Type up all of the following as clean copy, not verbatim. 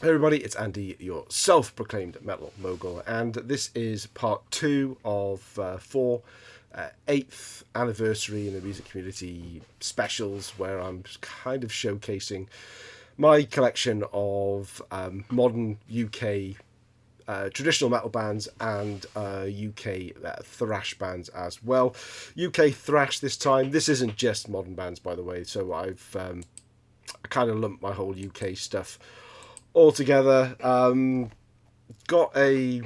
Hey everybody, it's Andy, your self-proclaimed metal mogul, and this is part 2 of 4 8th anniversary in the music community specials, where I'm kind of showcasing my collection of modern UK traditional metal bands and UK thrash bands as well. UK thrash this time. This isn't just modern bands, by the way, so I've I kind of lumped my whole UK stuff all together. Got a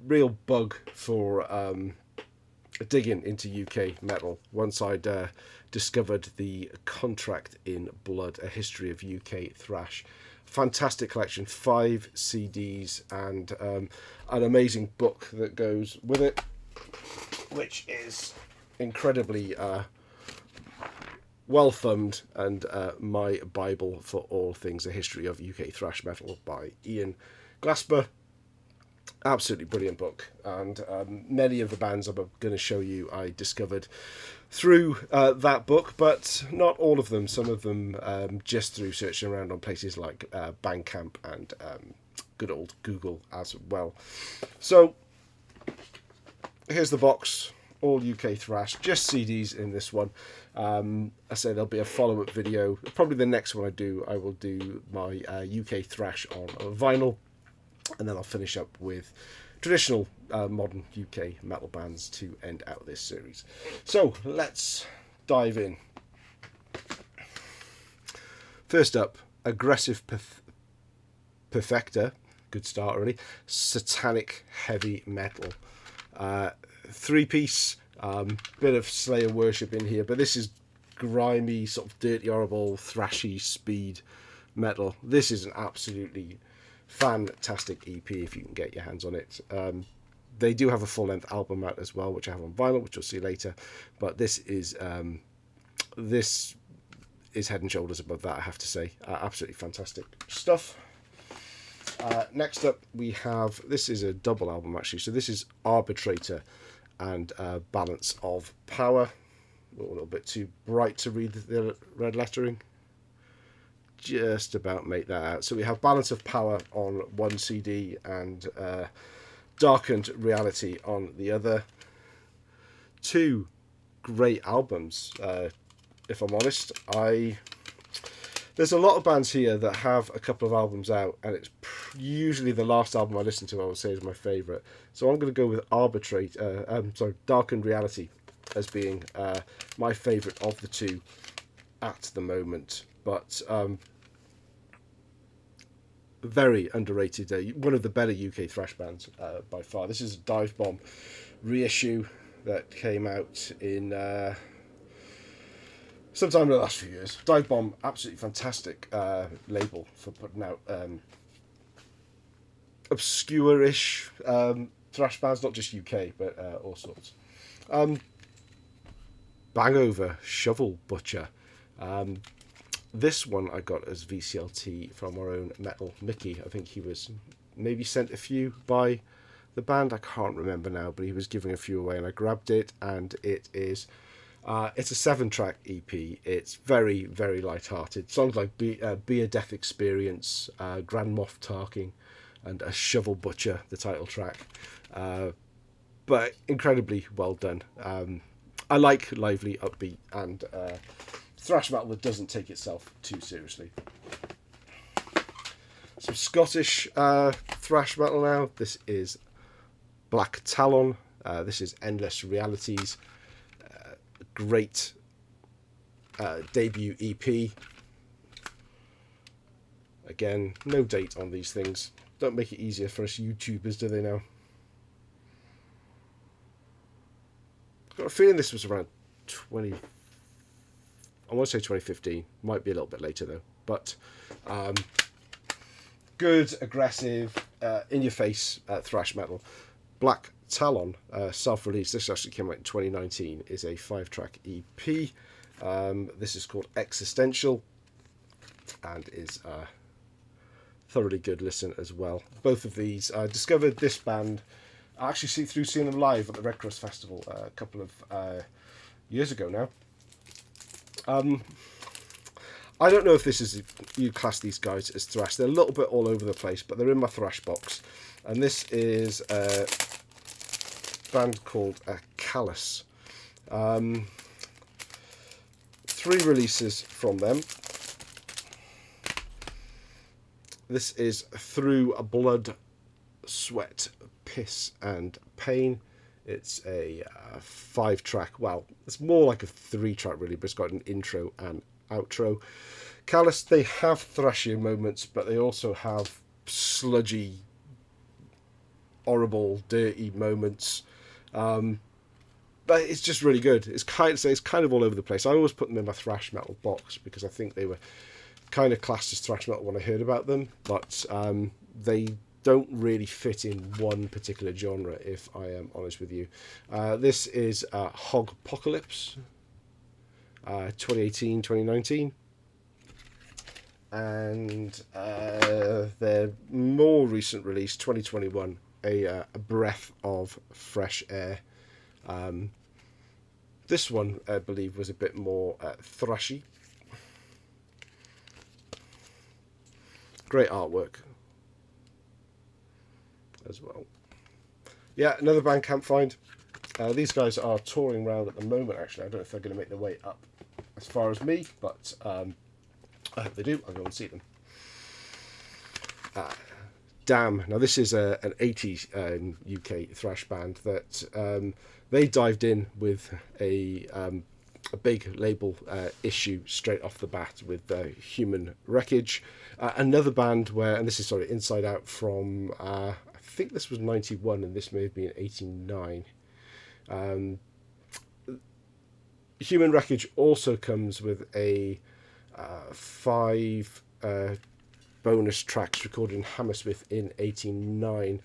real bug for digging into UK metal once I'd discovered the Contract in Blood, a history of UK thrash. Fantastic collection, 5 CDs and an amazing book that goes with it, which is incredibly well thumbed, and my Bible for all things a history of UK thrash metal by Ian Glasper. Absolutely brilliant book, and many of the bands I'm going to show you I discovered through that book, but not all of them. Some of them just through searching around on places like Bandcamp and good old Google as well. So here's the box, all UK thrash, just CDs in this one. I say there'll be a follow-up video. Probably the next one I will do my UK thrash on vinyl, and then I'll finish up with traditional modern UK metal bands to end out this series. So let's dive in. First up, Aggressive Perfector. Good start already. Satanic heavy metal. 3-piece, bit of Slayer worship in here, but this is grimy, sort of dirty, horrible, thrashy speed metal. This is an absolutely fantastic EP if you can get your hands on it. They do have a full-length album out as well, which I have on vinyl, which you'll see later, but this is head and shoulders above that, I have to say. Absolutely fantastic stuff. Next up we have, this is a double album actually, so this is Arbitrator and Balance of Power. A little bit too bright to read the red lettering. Just about make that out. So we have Balance of Power on one CD and Darkened Reality on the other. 2 great albums, if I'm honest. There's a lot of bands here that have a couple of albums out, and it's usually the last album I listen to I would say is my favourite. So I'm going to go with Darkened Reality as being my favourite of the 2 at the moment. But very underrated. One of the better UK thrash bands by far. This is a Dive Bomb reissue that came out in sometime in the last few years. Dive Bomb, absolutely fantastic label for putting out obscure-ish thrash bands, not just UK, but all sorts. Bangover, Shovel Butcher. This one I got as VCLT from our own Metal Mickey. I think he was maybe sent a few by the band. I can't remember now, but he was giving a few away and I grabbed it, and it is it's a 7-track EP. It's very, very light-hearted. Songs like Be a Death Experience, Grand Moff Tarking, and A Shovel Butcher, the title track. But incredibly well done. I like lively, upbeat, and thrash metal that doesn't take itself too seriously. Some Scottish thrash metal now. This is Black Talon. This is Endless Realities. Great debut EP. Again, no date on these things. Don't make it easier for us YouTubers, do they now? I've got a feeling this was around I want to say 2015. Might be a little bit later though. But good, aggressive, in-your-face thrash metal. Black Talon, self-released. This actually came out in 2019. Is a 5-track EP. This is called Existential, and is a thoroughly good listen as well. Both of these, I discovered this band actually through seeing them live at the Red Cross Festival a couple of years ago now. I don't know if this is, you class these guys as thrash. They're a little bit all over the place, but they're in my thrash box. And this is a band called Callous. 3 releases from them. This is Through Blood, Sweat, Piss and Pain. It's a 5-track, well, it's more like a 3-track really, but it's got an intro and outro. Callous, they have thrashier moments, but they also have sludgy, horrible, dirty moments. But it's just really good. It's kind of all over the place. I always put them in my thrash metal box because I think they were kind of classed as thrash metal when I heard about them, but they don't really fit in one particular genre, if I am honest with you. This is Hog Apocalypse, 2018, 2019. And their more recent release, 2021, a breath of fresh air. This one, I believe, was a bit more thrashy. Great artwork as well. Yeah, another Bandcamp find. These guys are touring around at the moment, actually. I don't know if they're going to make their way up as far as me, but I hope they do. I'll go and see them. Damn. Now, this is an 80s UK thrash band that they dived in with a big label issue straight off the bat with Human Wreckage. Another band where, and this is Inside Out from, I think this was 91 and this may have been 89. Human Wreckage also comes with a 5 bonus tracks recorded in Hammersmith in 89,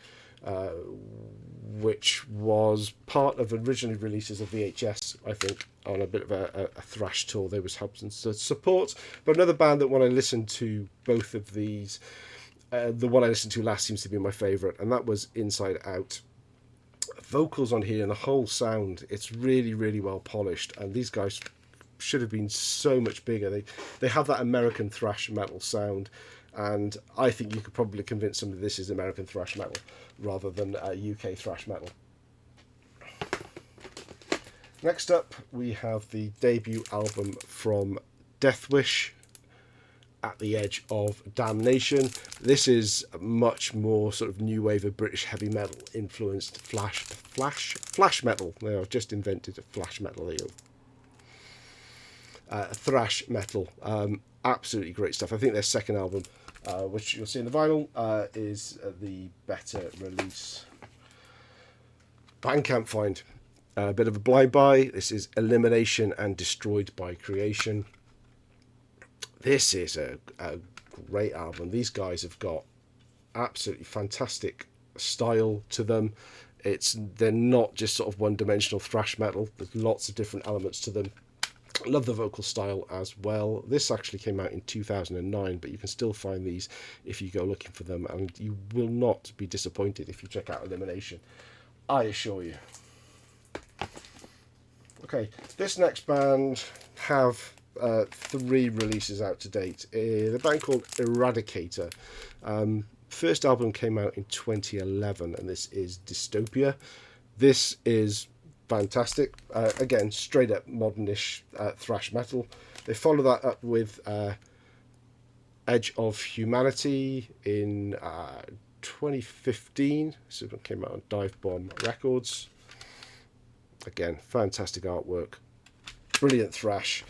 which was part of originally releases of VHS, I think, on a bit of a thrash tour they was helping to support. But another band that when I listened to both of these, the one I listened to last seems to be my favourite, and that was Inside Out. Vocals on here and the whole sound, it's really, really well polished, and these guys should have been so much bigger. They have that American thrash metal sound, and I think you could probably convince somebody this is American thrash metal rather than UK thrash metal. Next up, we have the debut album from Deathwish, At the Edge of Damnation. This is much more sort of new wave of British heavy metal influenced flash metal. I've just invented a flash metal here. Thrash metal. Absolutely great stuff. I think their second album, which you'll see in the vinyl, is the better release. Bandcamp find. A bit of a blind buy. This is Elimination and Destroyed by Creation. This is a great album. These guys have got absolutely fantastic style to them. They're not just sort of one-dimensional thrash metal. There's lots of different elements to them. Love the vocal style as well. This actually came out in 2009, but you can still find these if you go looking for them, and you will not be disappointed if you check out Elimination, I assure you. Okay, this next band have 3 releases out to date. A band called Eradicator. First album came out in 2011, and this is Dystopia. This is fantastic. Again, straight up modernish thrash metal. They follow that up with Edge of Humanity in 2015. So it came out on Dive Bomb Records. Again, fantastic artwork. Brilliant thrash.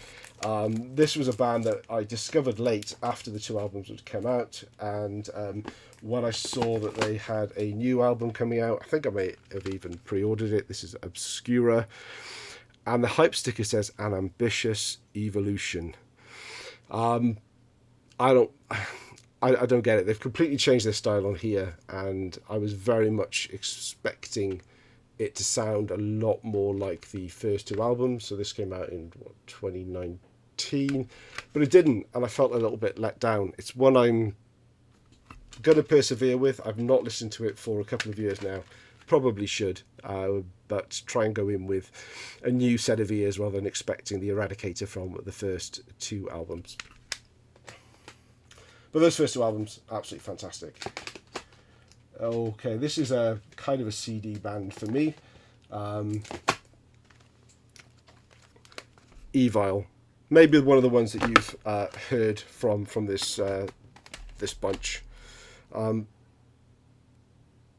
This was a band that I discovered late after the 2 albums had come out, and when I saw that they had a new album coming out, I think I may have even pre-ordered it. This is Obscura, and the hype sticker says An Ambitious Evolution. I don't get it. They've completely changed their style on here, and I was very much expecting it to sound a lot more like the first 2 albums. So this came out in 2019, but it didn't, and I felt a little bit let down. It's one I'm going to persevere with. I've not listened to it for a couple of years now. Probably should, but try and go in with a new set of ears rather than expecting the Eradicator from the first 2 albums. But those first two albums, absolutely fantastic. Okay, this is a kind of a CD band for me. Evile, maybe one of the ones that you've heard from this this bunch.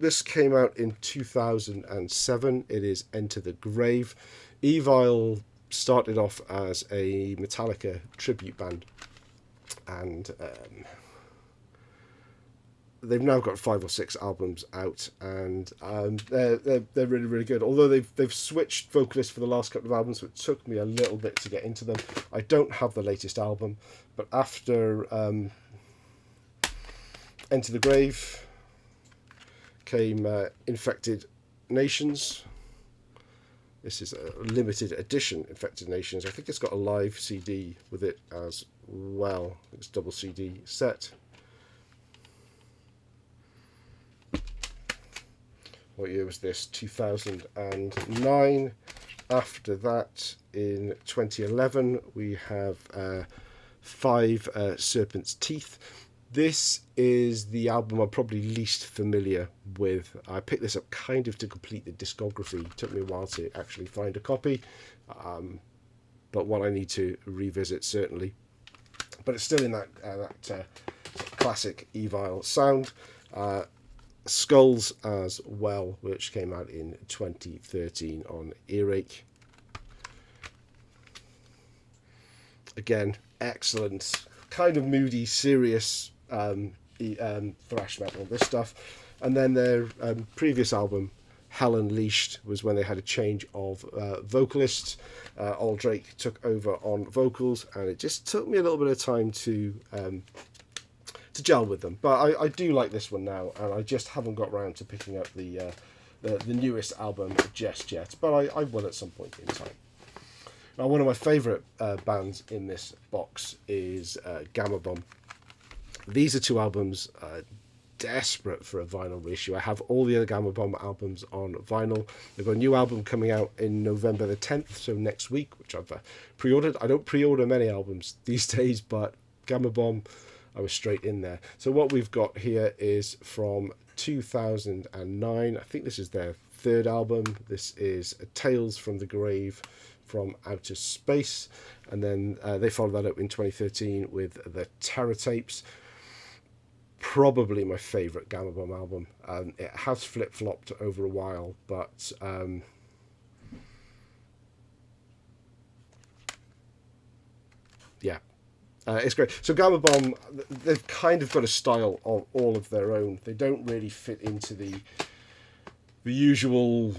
This came out in 2007. It is Enter the Grave. Evile started off as a Metallica tribute band, and they've now got 5 or 6 albums out, and they're really, really good. Although they've switched vocalists for the last couple of albums, so it took me a little bit to get into them. I don't have the latest album, but after Enter the Grave came Infected Nations. This is a limited edition Infected Nations. I think it's got a live CD with it as well. It's double CD set. What year was this? 2009. After that, in 2011, we have 5 Serpent's Teeth. This is the album I'm probably least familiar with. I picked this up kind of to complete the discography. It took me a while to actually find a copy, but one I need to revisit certainly. But it's still in that classic Evile sound. Skulls as well, which came out in 2013 on Earache. Again, excellent, kind of moody, serious thrash metal, this stuff. And then their previous album, Hell Unleashed, was when they had a change of vocalists. Drake took over on vocals, and it just took me a little bit of time to gel with them. But I do like this one now, and I just haven't got around to picking up the newest album just yet, but I will at some point in time. Now, one of my favourite bands in this box is Gama Bomb. These are 2 albums desperate for a vinyl reissue. I have all the other Gama Bomb albums on vinyl. They've got a new album coming out in November the 10th, so next week, which I've pre-ordered. I don't pre-order many albums these days, but Gama Bomb, I was straight in there. So what we've got here is from 2009. I think this is their 3rd album. This is Tales from the Grave from Outer Space. And then they followed that up in 2013 with the Terror Tapes. Probably my favourite Gama Bomb album. It has flip-flopped over a while, but yeah. It's great. So Gama Bomb, they've kind of got a style of all of their own. They don't really fit into the usual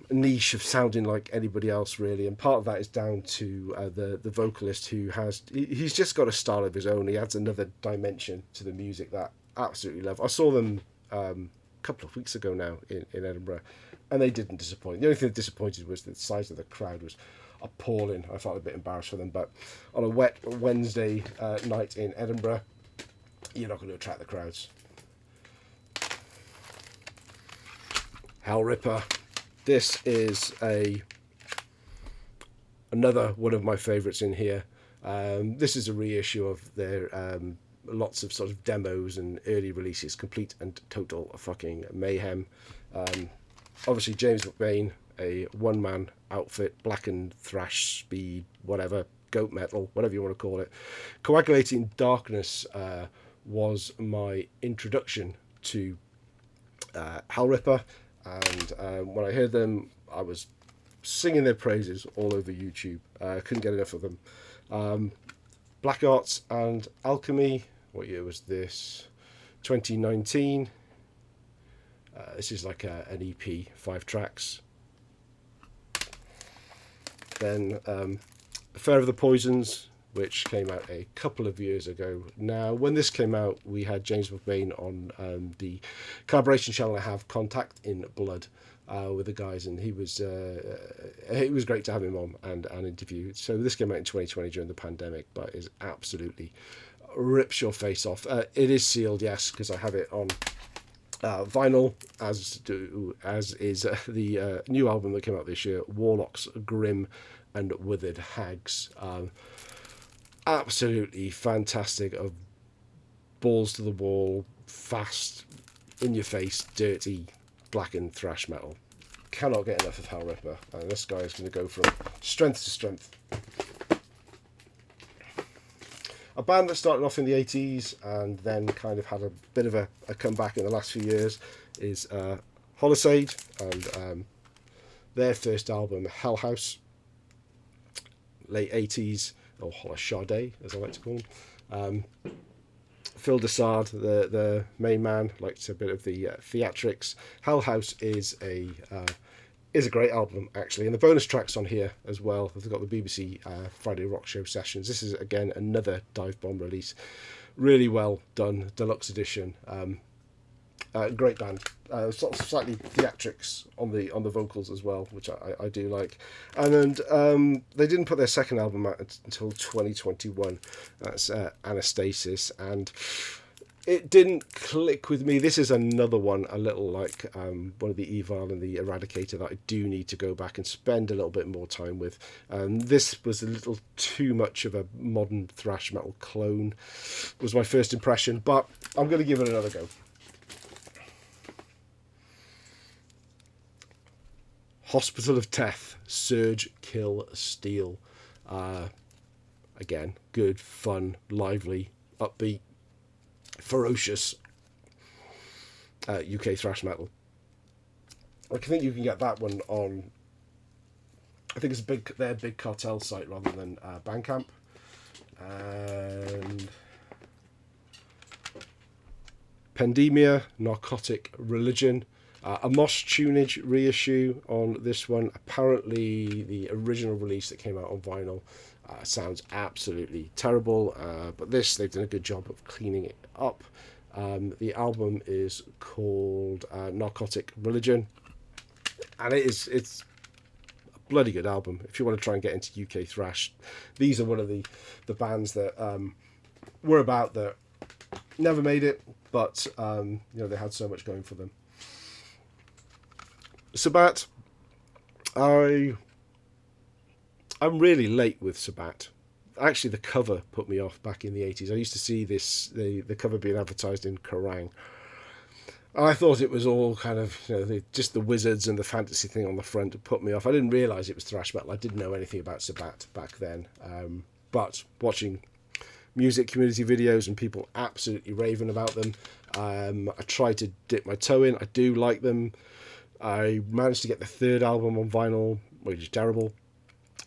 niche of sounding like anybody else, really. And part of that is down to the vocalist, who he's just got a style of his own. He adds another dimension to the music that I absolutely love. I saw them a couple of weeks ago now in Edinburgh, and they didn't disappoint. The only thing that disappointed was the size of the crowd was appalling. I felt a bit embarrassed for them, but on a wet Wednesday night in Edinburgh, you're not going to attract the crowds. Hellripper. This is another one of my favourites in here. This is a reissue of their lots of sort of demos and early releases, complete and total fucking mayhem. Obviously James McBain, a one-man outfit, blackened thrash, speed, whatever, goat metal, whatever you want to call it. Coagulating Darkness was my introduction to Hellripper, and when I heard them, I was singing their praises all over YouTube. Couldn't get enough of them. Black Arts and Alchemy, what year was this? 2019. This is like an EP, 5 tracks. Then Affair of the Poisons, which came out a couple of years ago. Now, when this came out, we had James McBain on the collaboration channel I have, Contact in Blood, with the guys, and it was great to have him on and interview. So this came out in 2020 during the pandemic, but is absolutely rips your face off. It is sealed, yes, because I have it on vinyl, as is the new album that came out this year, Warlocks, Grim and Withered Hags. Absolutely fantastic, a balls to the wall, fast, in your face, dirty, blackened thrash metal. Cannot get enough of Hellripper. This guy is going to go from strength to strength. A band that started off in the 80s and then kind of had a bit of a comeback in the last few years is Holosade, and their first album, Hell House, late 80s, or Holosade as I like to call them. Phil Dessard, the main man, liked a bit of the theatrics. Hell House is a great album, actually, and the bonus tracks on here as well. They've got the BBC Friday Rock Show sessions. This is again another Dive Bomb release, really well done, deluxe edition. Great band. Sort of slightly theatrics on the vocals as well, which I do like. And they didn't put their second album out until 2021. That's Anastasis, and it didn't click with me. This is another one, a little like one of the Evile and the Eradicator, that I do need to go back and spend a little bit more time with. This was a little too much of a modern thrash metal clone, was my first impression, but I'm going to give it another go. Hospital of Teth, Surge, Kill, Steal. Again, good, fun, lively, upbeat, ferocious UK thrash metal. I think you can get that one on, I think it's their big cartel site rather than Bandcamp. And Pandemia, Narcotic Religion. A Mosh tunage reissue on this one. Apparently the original release that came out on vinyl sounds absolutely terrible, but this, they've done a good job of cleaning it up. The album is called Narcotic Religion, and it's a bloody good album if you want to try and get into UK thrash. These are one of the bands that were about that never made it, but they had so much going for them. Sabbat, I'm really late with Sabbat. Actually, the cover put me off back in the 80s. I used to see the cover being advertised in Kerrang! And I thought it was all kind of, just the wizards and the fantasy thing on the front to put me off. I didn't realise it was thrash metal. I didn't know anything about Sabbat back then. But watching music community videos and people absolutely raving about them, I tried to dip my toe in. I do like them. I managed to get the third album on vinyl, which is terrible.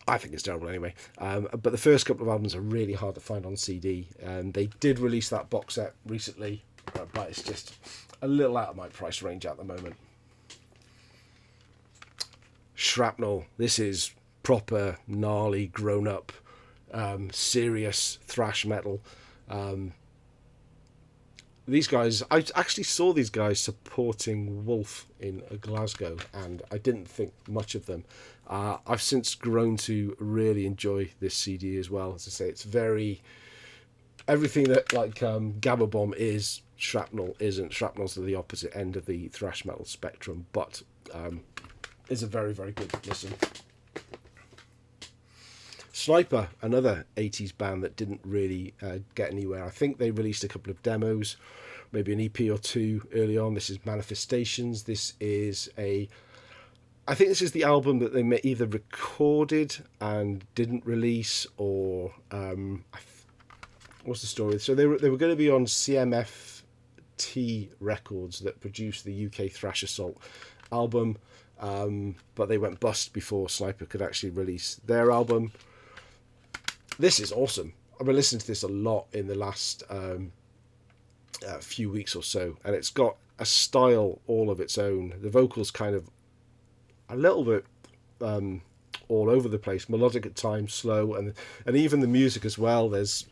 I think it's terrible anyway. But the first couple of albums are really hard to find on CD. And they did release that box set recently, but it's just a little out of my price range at the moment. Shrapnel. This is proper, gnarly, grown-up, serious thrash metal. These guys, I actually saw these guys supporting Wolf in Glasgow, and I didn't think much of them. I've since grown to really enjoy this CD as well. As I say, it's very everything that like Gama Bomb is, Shrapnel isn't. Shrapnel's at the opposite end of the thrash metal spectrum, but is a very, very good listen. Sniper, another 80s band that didn't really get anywhere. I think they released a couple of demos, maybe an EP or two early on. This is Manifestations. I think this is the album that they either recorded and didn't release, or what's the story? So they were going to be on CMFT Records that produced the UK Thrash Assault album, but they went bust before Sniper could actually release their album. This is awesome. I've been listening to this a lot in the last few weeks or so, and it's got a style all of its own. The vocals kind of a little bit all over the place, melodic at times, slow, and even the music as well. There's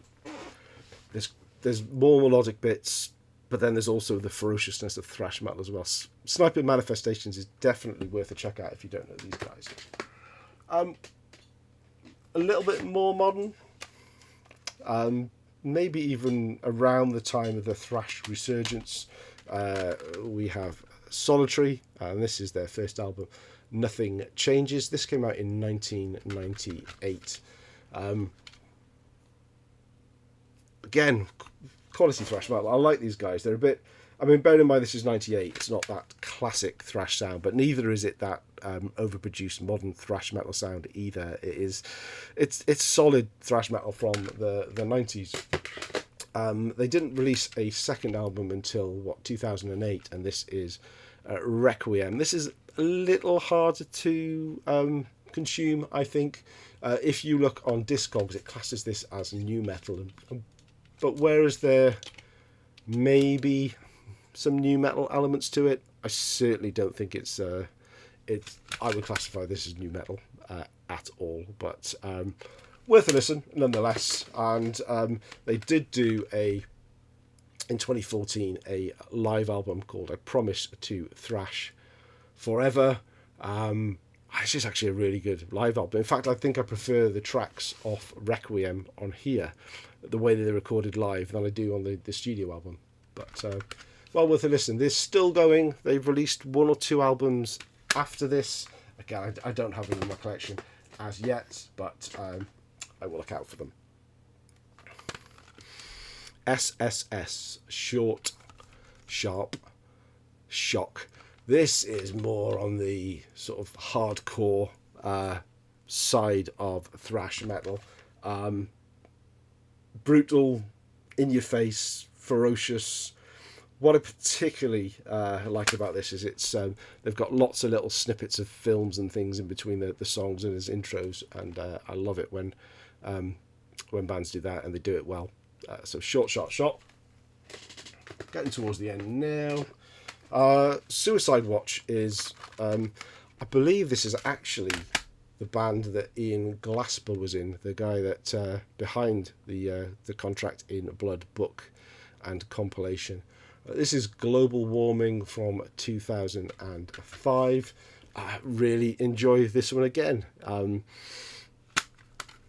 more melodic bits, but then there's also the ferociousness of thrash metal as well. Sniper Manifestations is definitely worth a check out if you don't know these guys. A little bit more modern, maybe even around the time of the thrash resurgence, we have Solitary, and this is their first album, Nothing Changes. This came out in 1998. Again, quality thrash metal. I like these guys. They're a bit. I mean, bearing in mind this is '98, it's not that classic thrash sound, but neither is it that overproduced modern thrash metal sound either. It's solid thrash metal from the '90s. They didn't release a second album until 2008, and this is Requiem. This is a little harder to consume, I think. If you look on Discogs, it classes this as new metal, but whereas there maybe some new metal elements to it, I certainly don't think it's I would classify this as new metal at all, but worth a listen nonetheless. And they did do in 2014 a live album called I Promise to Thrash Forever. It's just actually a really good live album. In fact, I think I prefer the tracks off Requiem on here, the way that they're recorded live, than I do on the studio album. But well worth a listen. They're still going. They've released 1 or 2 albums after this. Again, I don't have them in my collection as yet, but I will look out for them. SSS, Short, Sharp, Shock. This is more on the sort of hardcore side of thrash metal. Brutal, in your face, ferocious. What I particularly like about this is they've got lots of little snippets of films and things in between the songs and as intros, and I love it when bands do that and they do it well. So Short, Sharp, Shot. Getting towards the end now. Suicide Watch is, I believe this is actually the band that Ian Glasper was in, the guy that behind the contract in Blood Book and Compilation. This is Global Warming from 2005. I really enjoy this one again. On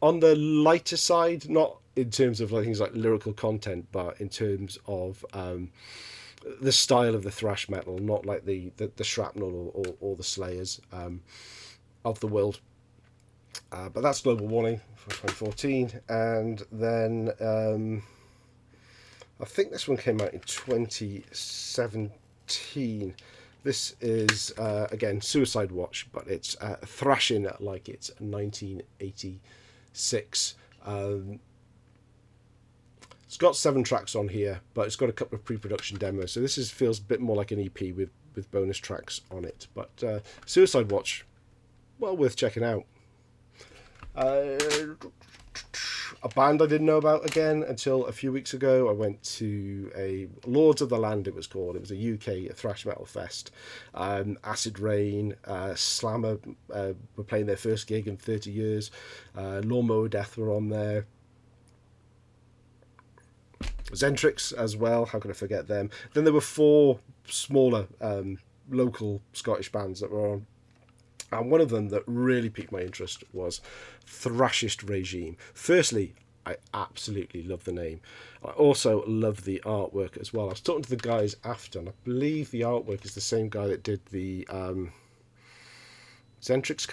the lighter side, not in terms of things like lyrical content, but in terms of the style of the thrash metal, not like the Shrapnel or the Slayers of the world. But that's Global Warning from 2014. And then I think this one came out in 2017. This is, again, Suicide Watch, but it's thrashing like it's 1986. It's got 7 tracks on here, but it's got a couple of pre-production demos. So this feels a bit more like an EP with bonus tracks on it. But Suicide Watch, well worth checking out. A band I didn't know about again until a few weeks ago. I went to a Lords of the Land, it was called. It was a UK thrash metal fest. Acid Rain, Slammer were playing their first gig in 30 years. Lawnmower Death were on there. Zentrix as well, how could I forget them? Then there were 4 smaller local Scottish bands that were on. And one of them that really piqued my interest was Thrashist Regime. Firstly, I absolutely love the name. I also love the artwork as well. I was talking to the guys after, and I believe the artwork is the same guy that did the Zentrix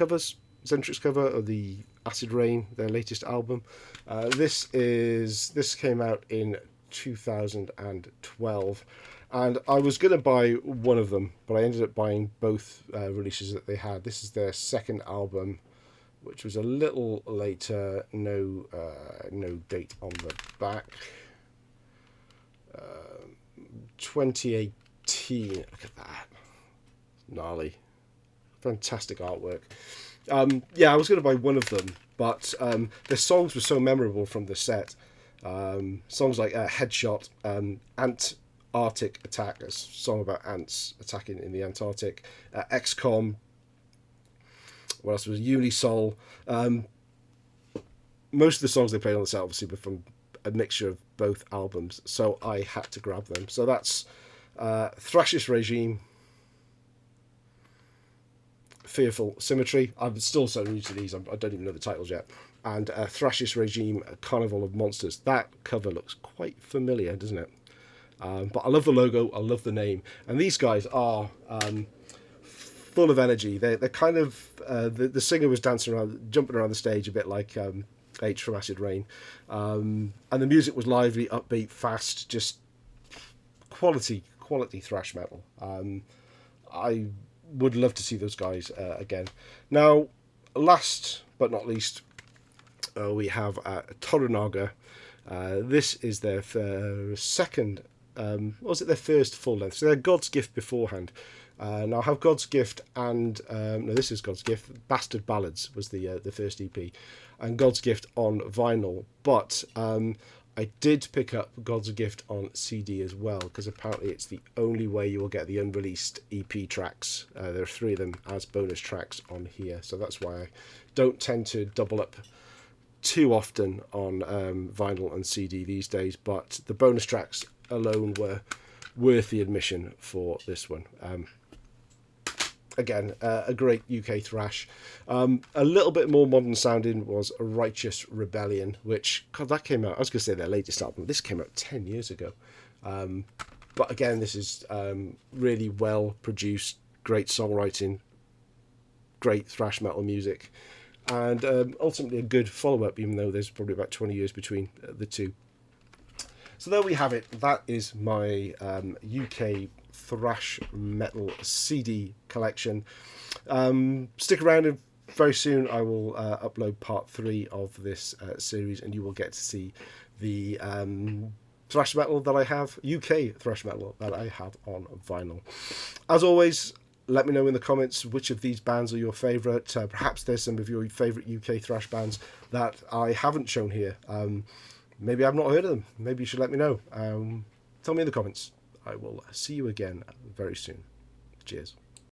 cover of the Acid Rain, their latest album. This came out in 2012. And I was going to buy one of them, but I ended up buying both releases that they had. This is their second album, which was a little later. No date on the back. 2018. Look at that. Gnarly. Fantastic artwork. I was going to buy one of them, but the songs were so memorable from the set. Songs like Headshot, Arctic Attack, a song about ants attacking in the Antarctic, XCOM, what else was Unisol. Most of the songs they played on the set obviously were from a mixture of both albums, so I had to grab them. So that's Thrashist Regime, Fearful Symmetry. I'm still so new to these, I don't even know the titles yet. And Thrashist Regime, Carnival of Monsters. That cover looks quite familiar, doesn't it? But I love the logo, I love the name, and these guys are full of energy. They're kind of the singer was dancing around, jumping around the stage a bit like H from Acid Rain. And the music was lively, upbeat, fast, just quality thrash metal. I would love to see those guys again. Now, last but not least, we have Toranaga. This is their second, was it their first full length? So they're God's Gift beforehand. Now I have God's Gift and no, this is God's Gift. Bastard Ballads was the first EP, and God's Gift on vinyl. But I did pick up God's Gift on CD as well, because apparently it's the only way you will get the unreleased EP tracks. There are 3 of them as bonus tracks on here, so that's why I don't tend to double up too often on vinyl and CD these days. But the bonus tracks alone were worth the admission for this one. Again, a great UK thrash. A little bit more modern sounding was A Righteous Rebellion, which, God, that came out, I was going to say their latest album, this came out 10 years ago. But again, this is really well produced, great songwriting, great thrash metal music, and ultimately a good follow-up, even though there's probably about 20 years between the two. So there we have it. That is my UK thrash metal CD collection. Stick around, and very soon I will upload part 3 of this series, and you will get to see the thrash metal that I have, UK thrash metal that I have on vinyl. As always, let me know in the comments which of these bands are your favourite. Perhaps there's some of your favourite UK thrash bands that I haven't shown here. Maybe I've not heard of them. Maybe you should let me know. Tell me in the comments. I will see you again very soon. Cheers.